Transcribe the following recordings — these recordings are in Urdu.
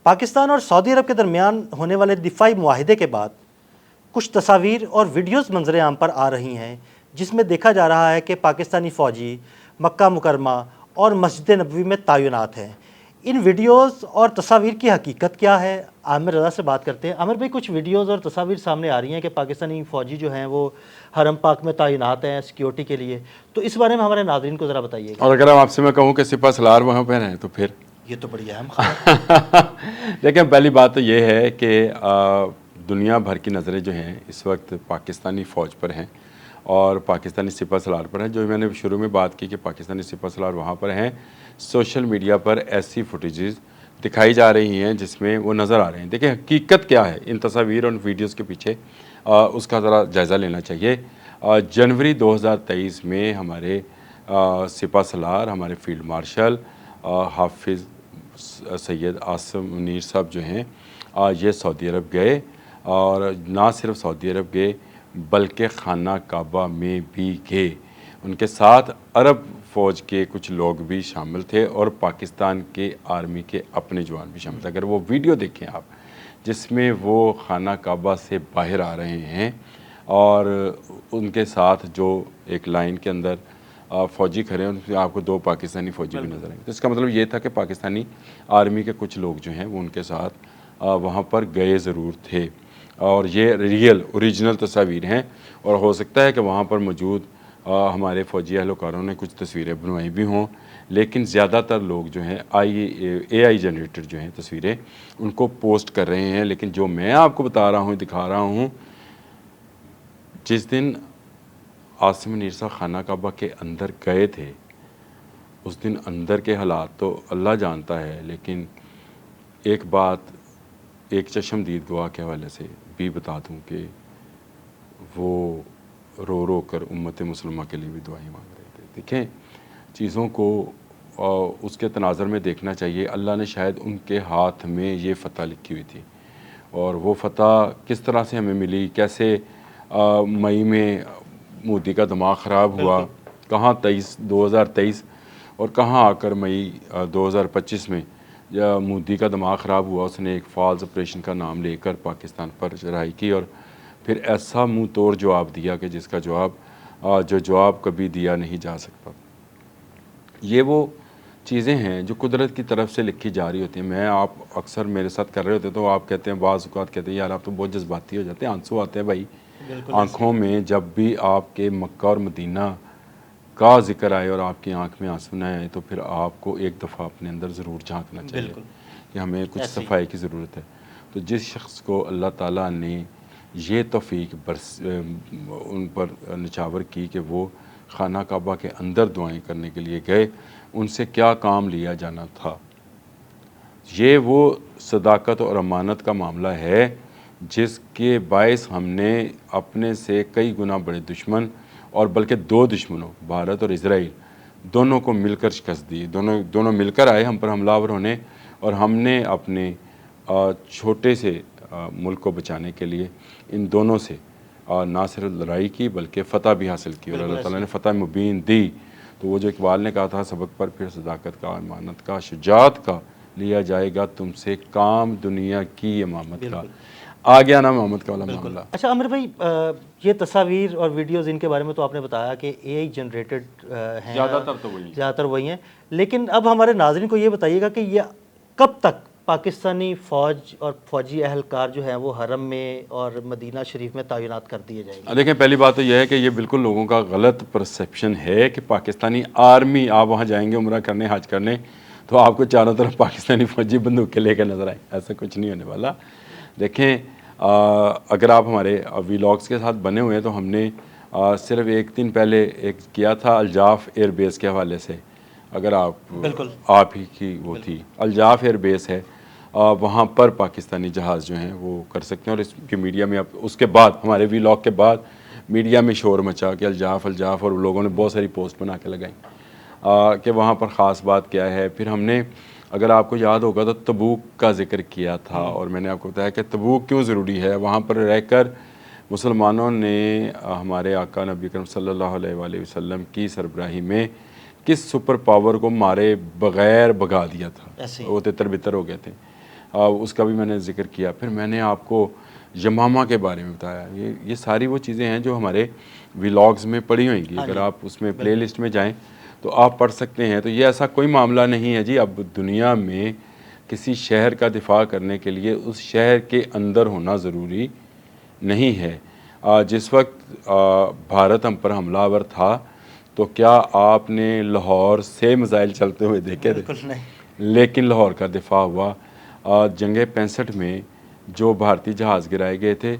پاکستان اور سعودی عرب کے درمیان ہونے والے دفاعی معاہدے کے بعد کچھ تصاویر اور ویڈیوز منظر عام پر آ رہی ہیں جس میں دیکھا جا رہا ہے کہ پاکستانی فوجی مکہ مکرمہ اور مسجد نبوی میں تعینات ہیں۔ ان ویڈیوز اور تصاویر کی حقیقت کیا ہے؟ عامر رضا سے بات کرتے ہیں۔ عامر بھائی، کچھ ویڈیوز اور تصاویر سامنے آ رہی ہیں کہ پاکستانی فوجی جو ہیں وہ حرم پاک میں تعینات ہیں سیکیورٹی کے لیے، تو اس بارے میں ہمارے ناظرین کو ذرا بتائیے گا۔ اور اگر آپ سے میں کہوں کہ سپہ سالار وہاں پہ ہیں تو پھر یہ تو بڑی اہم خبر۔ لیکن پہلی بات تو یہ ہے کہ دنیا بھر کی نظریں جو ہیں اس وقت پاکستانی فوج پر ہیں اور پاکستانی سپہ سالار پر ہیں۔ جو میں نے شروع میں بات کی کہ پاکستانی سپہ سالار وہاں پر ہیں، سوشل میڈیا پر ایسی فوٹیجز دکھائی جا رہی ہیں جس میں وہ نظر آ رہے ہیں۔ دیکھیں حقیقت کیا ہے ان تصاویر اور ویڈیوز کے پیچھے، اس کا ذرا جائزہ لینا چاہیے۔ جنوری 2023 میں ہمارے سپہ سالار، ہمارے فیلڈ مارشل حافظ سید عاصم منیر صاحب جو ہیں یہ سعودی عرب گئے، اور نہ صرف سعودی عرب گئے بلکہ خانہ کعبہ میں بھی گئے۔ ان کے ساتھ عرب فوج کے کچھ لوگ بھی شامل تھے اور پاکستان کے آرمی کے اپنے جوان بھی شامل تھے۔ اگر وہ ویڈیو دیکھیں آپ جس میں وہ خانہ کعبہ سے باہر آ رہے ہیں اور ان کے ساتھ جو ایک لائن کے اندر فوجی کھڑے ہیں، ان میں آپ کو دو پاکستانی فوجی بھی نظر آئیں گے۔ تو اس کا مطلب یہ تھا کہ پاکستانی آرمی کے کچھ لوگ جو ہیں وہ ان کے ساتھ وہاں پر گئے ضرور تھے، اور یہ ریئل اوریجنل تصاویر ہیں، اور ہو سکتا ہے کہ وہاں پر موجود ہمارے فوجی اہلکاروں نے کچھ تصویریں بنوائی بھی ہوں، لیکن زیادہ تر لوگ جو ہیں اے آئی جنریٹر جو ہیں تصویریں ان کو پوسٹ کر رہے ہیں۔ لیکن جو میں آپ کو بتا رہا ہوں، دکھا رہا ہوں، جس دن عاصم منیر صاحب خانہ کعبہ کے اندر گئے تھے اس دن اندر کے حالات تو اللہ جانتا ہے، لیکن ایک بات ایک چشم دید گواہ کے حوالے سے بھی بتا دوں کہ وہ رو رو کر امت مسلمہ کے لیے بھی دعائیں مانگ رہے تھے۔ دیکھیں چیزوں کو اس کے تناظر میں دیکھنا چاہیے۔ اللہ نے شاید ان کے ہاتھ میں یہ فتح لکھی ہوئی تھی، اور وہ فتح کس طرح سے ہمیں ملی، کیسے مئی میں مودی کا دماغ خراب ہوا، کہاں 2023 اور کہاں آ کر مئی 2025 میں مودی کا دماغ خراب ہوا۔ اس نے ایک فالز آپریشن کا نام لے کر پاکستان پر چڑھائی کی اور پھر ایسا منہ توڑ جواب دیا کہ جس کا جواب کبھی دیا نہیں جا سکتا۔ یہ وہ چیزیں ہیں جو قدرت کی طرف سے لکھی جا رہی ہوتی ہیں۔ میں آپ اکثر میرے ساتھ کر رہے ہوتے تو آپ کہتے ہیں، بعض اوقات کہتے ہیں یار آپ تو بہت جذباتی ہو جاتے ہیں، آنسو آتے ہیں۔ بھائی آنکھوں میں جب بھی آپ کے مکہ اور مدینہ کا ذکر آئے اور آپ کی آنکھ میں آنسو نہ آئے تو پھر آپ کو ایک دفعہ اپنے اندر ضرور جھانکنا چاہیے کہ ہمیں کچھ صفائی کی ضرورت ہے۔ تو جس شخص کو اللہ تعالیٰ نے یہ توفیق ان پر نچاور کی کہ وہ خانہ کعبہ کے اندر دعائیں کرنے کے لیے گئے، ان سے کیا کام لیا جانا تھا؟ یہ وہ صداقت اور امانت کا معاملہ ہے جس کے باعث ہم نے اپنے سے کئی گنا بڑے دشمن، اور بلکہ دو دشمنوں بھارت اور اسرائیل دونوں کو مل کر شکست دی۔ دونوں مل کر آئے ہم پر حملہ آور ہونے، اور ہم نے اپنے چھوٹے سے ملک کو بچانے کے لیے ان دونوں سے نہ صرف لڑائی کی بلکہ فتح بھی حاصل کی، اور اللہ تعالیٰ نے فتح مبین دی۔ تو وہ جو اقبال نے کہا تھا، سبق پر پھر صداقت کا، امانت کا، شجاعت کا لیا جائے گا تم سے کام دنیا کی امامت کا۔ آ گیا نا محمد کا والا معاملہ۔ اچھا عامر بھائی، یہ تصاویر اور ویڈیوز ان کے بارے میں تو آپ نے بتایا کہ اے آئی جنریٹڈ ہیں، زیادہ تر وہی ہیں، لیکن اب ہمارے ناظرین کو یہ بتائیے گا کہ یہ کب تک پاکستانی فوج اور فوجی اہلکار جو ہیں وہ حرم میں اور مدینہ شریف میں تعینات کر دیے جائیں گے؟ دیکھیں پہلی بات تو یہ ہے کہ یہ بالکل لوگوں کا غلط پرسیپشن ہے کہ پاکستانی آرمی، آپ وہاں جائیں گے عمرہ کرنے، حج کرنے، تو آپ کو چاروں طرف پاکستانی فوجی بندوقیں لے کے نظر آئیں۔ ایسا کچھ نہیں ہونے والا۔ دیکھیں اگر آپ ہمارے ویلاگس کے ساتھ بنے ہوئے ہیں تو ہم نے صرف ایک دن پہلے ایک کیا تھا الجاف ایئر بیس کے حوالے سے، اگر آپ ہی کی وہ تھی الجاف ایئر بیس ہے، وہاں پر پاکستانی جہاز جو ہیں وہ کر سکتے ہیں، اور اس کے میڈیا میں اس کے بعد ہمارے ویلاگ کے بعد میڈیا میں شور مچا کہ الجاف، اور لوگوں نے بہت ساری پوسٹ بنا کے لگائیں کہ وہاں پر خاص بات کیا ہے۔ پھر ہم نے، اگر آپ کو یاد ہوگا تو تبوک کا ذکر کیا تھا، اور میں نے آپ کو بتایا کہ تبوک کیوں ضروری ہے۔ وہاں پر رہ کر مسلمانوں نے ہمارے آقا نبی کرم صلی اللہ علیہ وآلہ وسلم کی سربراہی میں کس سپر پاور کو مارے بغیر بھگا دیا تھا، وہ تتر بتر ہو گئے تھے۔ اس کا بھی میں نے ذکر کیا. پھر میں نے آپ کو یمامہ کے بارے میں بتایا. یہ ساری وہ چیزیں ہیں جو ہمارے ولاگز میں پڑی ہوئیں گی. اگر آپ اس میں پلے لسٹ میں جائیں تو آپ پڑھ سکتے ہیں. تو یہ ایسا کوئی معاملہ نہیں ہے جی. اب دنیا میں کسی شہر کا دفاع کرنے کے لیے اس شہر کے اندر ہونا ضروری نہیں ہے. جس وقت بھارت ہم پر حملہ آور تھا تو کیا آپ نے لاہور سے میزائل چلتے ہوئے دیکھے تھے؟ بالکل نہیں. لیکن لاہور کا دفاع ہوا. جنگ 65 میں جو بھارتی جہاز گرائے گئے تھے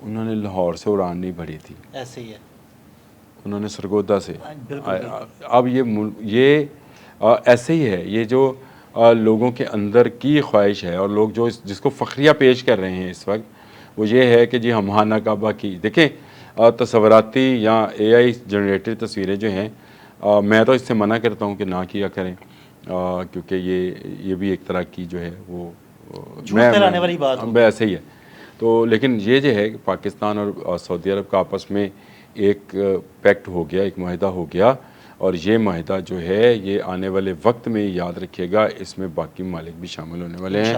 انہوں نے لاہور سے اڑان نہیں بھری تھی, ایسے ہی ہے. انہوں نے سرگودا سے. بالکل. اب یہ ایسے ہی ہے. یہ جو لوگوں کے اندر کی خواہش ہے اور لوگ جو جس کو فخریہ پیش کر رہے ہیں اس وقت, وہ یہ ہے کہ جی ہم خانہ کعبہ کی دیکھیں. تصوراتی یا اے آئی جنریٹڈ تصویریں جو ہیں, میں تو اس سے منع کرتا ہوں کہ نہ کیا کریں, کیونکہ یہ بھی ایک طرح کی جو ہے وہ جھوٹ پھیلانے والی بات ہوگی. ایسے ہی ہے. تو لیکن یہ جو ہے کہ پاکستان اور سعودی عرب کا آپس میں ایک پیکٹ ہو گیا, ایک معاہدہ ہو گیا, اور یہ معاہدہ جو ہے یہ آنے والے وقت میں یاد رکھیے گا, اس میں باقی ممالک بھی شامل ہونے والے ہیں.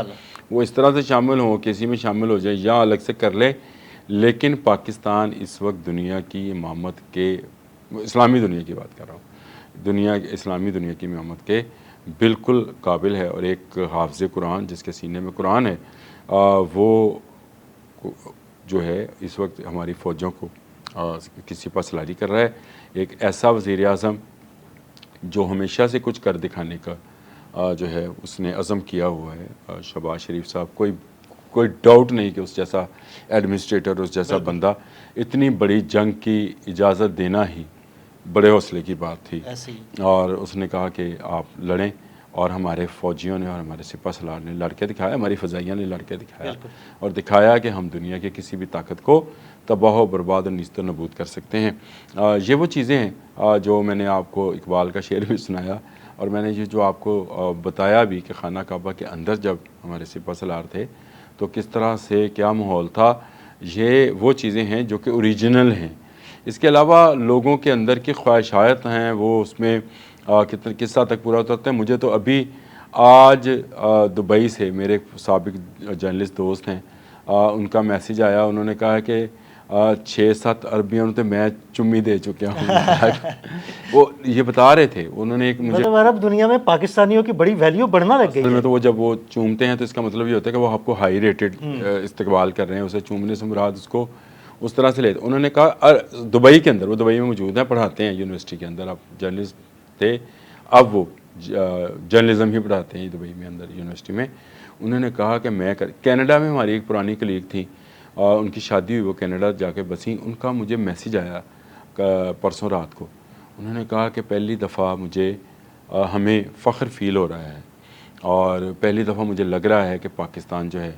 وہ اس طرح سے شامل ہوں, کسی میں شامل ہو جائے یا الگ سے کر لے, لیکن پاکستان اس وقت دنیا کی امامت کے, اسلامی دنیا کی بات کر رہا ہوں, اسلامی دنیا کی امامت کے بالکل قابل ہے. اور ایک حافظ قرآن جس کے سینے میں قرآن ہے, وہ جو ہے اس وقت ہماری فوجوں کو کسی پر سلاری کر رہا ہے. ایک ایسا وزیر اعظم جو ہمیشہ سے کچھ کر دکھانے کا جو ہے اس نے عزم کیا ہوا ہے, شہباز شریف صاحب. کوئی ڈاؤٹ نہیں کہ اس جیسا ایڈمنسٹریٹر, اس جیسا بندہ, اتنی بڑی جنگ کی اجازت دینا ہی بڑے حوصلے کی بات تھی. اور اس نے کہا کہ آپ لڑیں, اور ہمارے فوجیوں نے اور ہمارے سپہ سالار نے لڑ کے دکھایا, ہماری فضائیہ نے لڑ کے دکھایا, اور دکھایا کہ ہم دنیا کے کسی بھی طاقت کو تباہ و برباد اور نیست و نابود کر سکتے ہیں. یہ وہ چیزیں ہیں جو میں نے آپ کو اقبال کا شعر بھی سنایا, اور میں نے یہ جو آپ کو بتایا بھی کہ خانہ کعبہ کے اندر جب ہمارے سپہ سالار تھے تو کس طرح سے کیا ماحول تھا. یہ وہ چیزیں ہیں جو کہ اوریجنل ہیں. اس کے علاوہ لوگوں کے اندر کی خواہشات ہیں, وہ اس میں کس حد تک پورا اترتے ہیں. مجھے تو ابھی آج دبئی سے میرے سابق جرنلسٹ دوست ہیں, ان کا میسیج آیا. انہوں نے کہا کہ 6-7 عربیوں تو میں چمی دے چکا ہوں. وہ یہ بتا رہے تھے, انہوں نے ایک مجھے عرب دنیا میں پاکستانیوں کی بڑی ویلیو بڑھنا لگ گئی ہے. تو وہ جب وہ چومتے ہیں تو اس کا مطلب یہ ہوتا ہے کہ وہ آپ کو ہائی ریٹڈ استقبال کر رہے ہیں. اسے چومنے سے مراد اس کو اس طرح سے لیتے. انہوں نے کہا دبئی کے اندر, وہ دبئی میں موجود ہیں, پڑھاتے ہیں یونیورسٹی کے اندر. آپ جرنلسٹ تھے, اب وہ جرنلزم ہی پڑھاتے ہیں دبئی میں اندر یونیورسٹی میں. انہوں نے کہا کہ میں کینیڈا میں ہماری ایک پرانی کلیگ تھی, ان کی شادی ہوئی, وہ کینیڈا جا کے بسیں. ان کا مجھے میسیج آیا پرسوں رات کو. انہوں نے کہا کہ پہلی دفعہ مجھے ہمیں فخر فیل ہو رہا ہے, اور پہلی دفعہ مجھے لگ رہا ہے کہ پاکستان جو ہے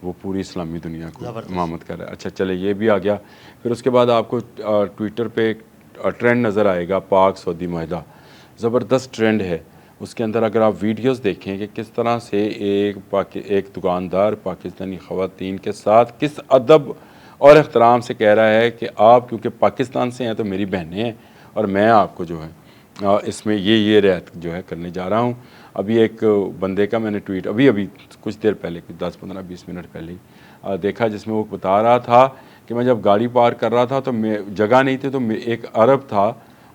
وہ پوری اسلامی دنیا کو امامت کر رہا ہے. اچھا چلے یہ بھی آ گیا. پھر اس کے بعد آپ کو ٹویٹر پہ ٹرینڈ نظر آئے گا, پاک سعودی معاہدہ, زبردست ٹرینڈ ہے. اس کے اندر اگر آپ ویڈیوز دیکھیں کہ کس طرح سے ایک دکاندار پاکستانی خواتین کے ساتھ کس ادب اور احترام سے کہہ رہا ہے کہ آپ کیونکہ پاکستان سے ہیں تو میری بہنیں ہیں, اور میں آپ کو جو ہے اس میں یہ رعایت جو ہے کرنے جا رہا ہوں. ابھی ایک بندے کا میں نے ٹویٹ ابھی کچھ دیر پہلے, 10-15-20 منٹ پہلے دیکھا, جس میں وہ بتا رہا تھا کہ میں جب گاڑی پارک کر رہا تھا تو جگہ نہیں تھی, تو ایک عرب تھا,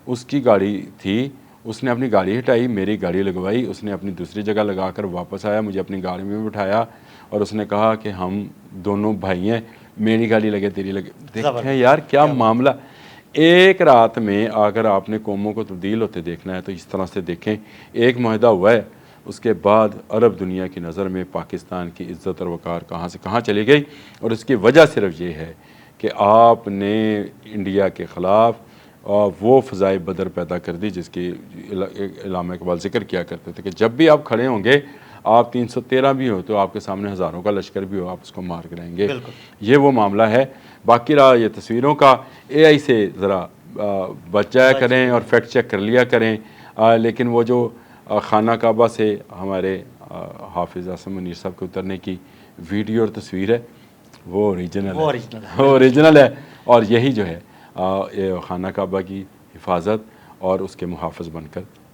اس کی گاڑی تھی, اس نے اپنی گاڑی ہٹائی, میری گاڑی لگوائی, اس نے اپنی دوسری جگہ لگا کر واپس آیا, مجھے اپنی گاڑی میں بٹھایا, اور اس نے کہا کہ ہم دونوں بھائی ہیں, میری گاڑی لگے تیری لگے. دیکھیں یار کیا معاملہ. ایک رات میں اگر آپ نے قوموں کو تبدیل ہوتے دیکھنا ہے تو اس طرح سے دیکھیں. ایک معاہدہ ہوا ہے, اس کے بعد عرب دنیا کی نظر میں پاکستان کی عزت اور وقار کہاں سے کہاں چلی گئی, اور اس کی وجہ صرف یہ ہے کہ آپ نے انڈیا کے خلاف وہ فضائے بدر پیدا کر دی جس کی علامہ اقبال ذکر کیا کرتے تھے کہ جب بھی آپ کھڑے ہوں گے, آپ 313 بھی ہو تو آپ کے سامنے ہزاروں کا لشکر بھی ہو, آپ اس کو مار کریں گے. یہ وہ معاملہ ہے. باقی رہا یہ تصویروں کا, اے آئی سے ذرا بچ جایا کریں اور فیکٹ چیک کر لیا کریں. لیکن وہ جو خانہ کعبہ سے ہمارے حافظ اعظم منیر صاحب کے اترنے کی ویڈیو اور تصویر ہے, وہ اوریجنل ہے. اور یہی جو ہے خانہ کعبہ کی حفاظت اور اس کے محافظ بن کر